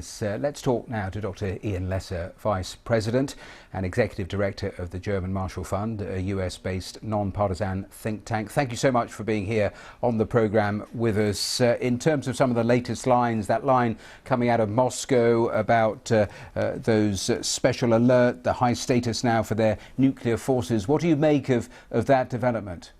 affairs. Let's talk now to Dr. Ian Lesser, Vice President and Executive Director of the German Marshall Fund, a US-based non-partisan think tank. Thank you so much for being here on the programme with us. In terms of some of the latest lines, that line coming out of Moscow about those special alert, the high status now for their nuclear forces, what do you make of that development?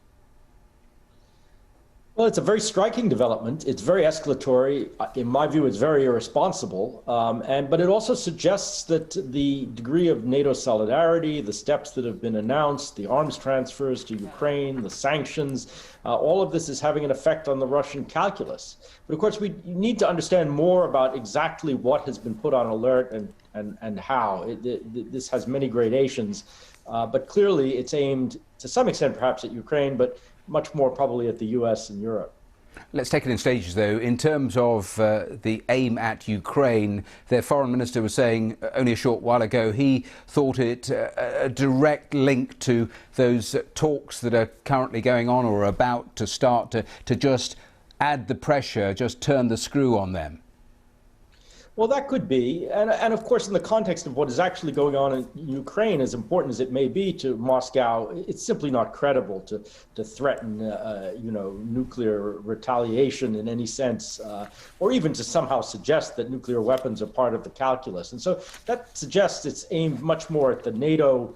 Well, it's a very striking development. It's very escalatory. In my view, it's very irresponsible. But it also suggests that the degree of NATO solidarity, the steps that have been announced, the arms transfers to Ukraine, the sanctions, all of this is having an effect on the Russian calculus. But of course, we need to understand more about exactly what has been put on alert and how. This has many gradations, but clearly it's aimed to some extent perhaps at Ukraine, but much more probably at the US and Europe. Let's take it in stages, though. In terms of the aim at Ukraine, their foreign minister was saying only a short while ago he thought it a direct link to those talks that are currently going on or are about to start to just add the pressure, just turn the screw on them. Well, that could be. And of course, in the context of what is actually going on in Ukraine, as important as it may be to Moscow, it's simply not credible to threaten, nuclear retaliation in any sense, or even to somehow suggest that nuclear weapons are part of the calculus. And so that suggests it's aimed much more at the NATO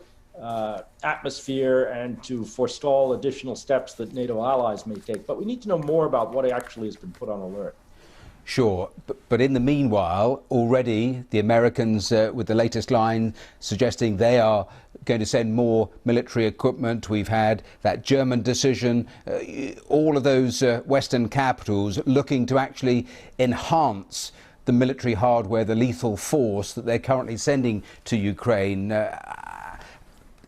atmosphere and to forestall additional steps that NATO allies may take. But we need to know more about what actually has been put on alert. Sure, but in the meanwhile, already the Americans, with the latest line suggesting they are going to send more military equipment. We've had that German decision, all of those Western capitals looking to actually enhance the military hardware, the lethal force that they're currently sending to Ukraine.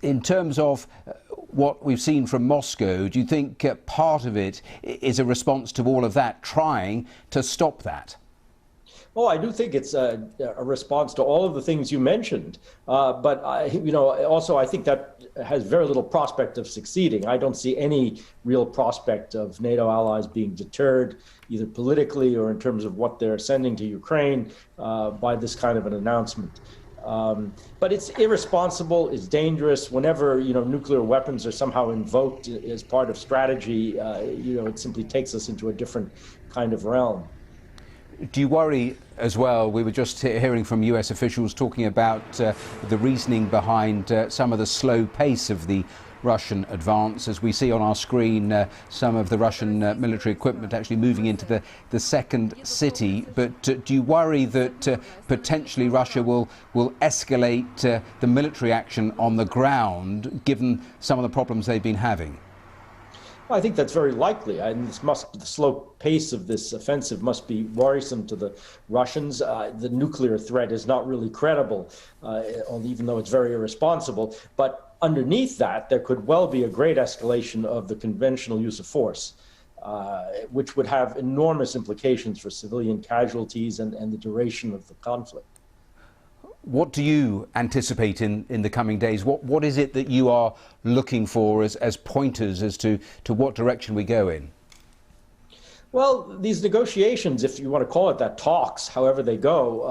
In terms of what we've seen from Moscow, do you think part of it is a response to all of that, trying to stop that? Oh, I do think it's a response to all of the things you mentioned. But also I think that has very little prospect of succeeding. I don't see any real prospect of NATO allies being deterred, either politically or in terms of what they're sending to Ukraine, by this kind of an announcement. But it's irresponsible, it's dangerous. Whenever, nuclear weapons are somehow invoked as part of strategy, it simply takes us into a different kind of realm. Do you worry as well? We were just hearing from US officials talking about the reasoning behind some of the slow pace of the Russian advance. As we see on our screen, some of the Russian military equipment actually moving into the second city. But do you worry that potentially Russia will escalate the military action on the ground, given some of the problems they've been having? I think that's very likely. The slow pace of this offensive must be worrisome to the Russians. The nuclear threat is not really credible, even though it's very irresponsible. But underneath that, there could well be a great escalation of the conventional use of force, which would have enormous implications for civilian casualties and the duration of the conflict. What do you anticipate in the coming days? What is it that you are looking for as pointers as to what direction we go in? Well, these negotiations, if you want to call it that, talks, however they go,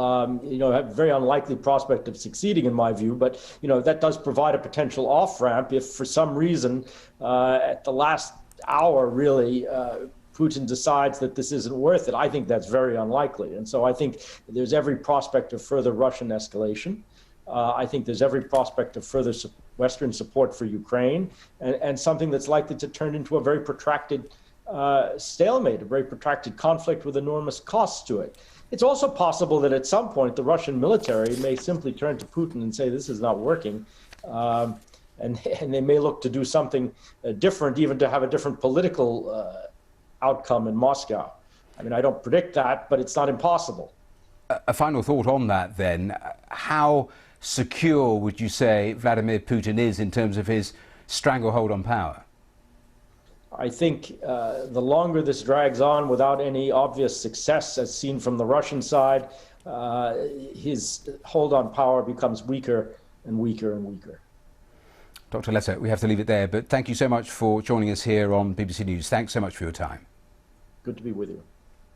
have a very unlikely prospect of succeeding in my view. But, that does provide a potential off-ramp if for some reason at the last hour, really, Putin decides that this isn't worth it. I think that's very unlikely. And so I think there's every prospect of further Russian escalation. I think there's every prospect of further Western support for Ukraine and something that's likely to turn into a very protracted stalemate, a very protracted conflict with enormous costs to it. It's also possible that at some point the Russian military may simply turn to Putin and say this is not working. And they may look to do something different, even to have a different political outcome in Moscow. I don't predict that, but it's not impossible. A final thought on that then. How secure would you say Vladimir Putin is in terms of his stranglehold on power? I think the longer this drags on without any obvious success, as seen from the Russian side, his hold on power becomes weaker and weaker and weaker. Dr. Lesser, we have to leave it there, but thank you so much for joining us here on BBC News. Thanks so much for your time. Good to be with you.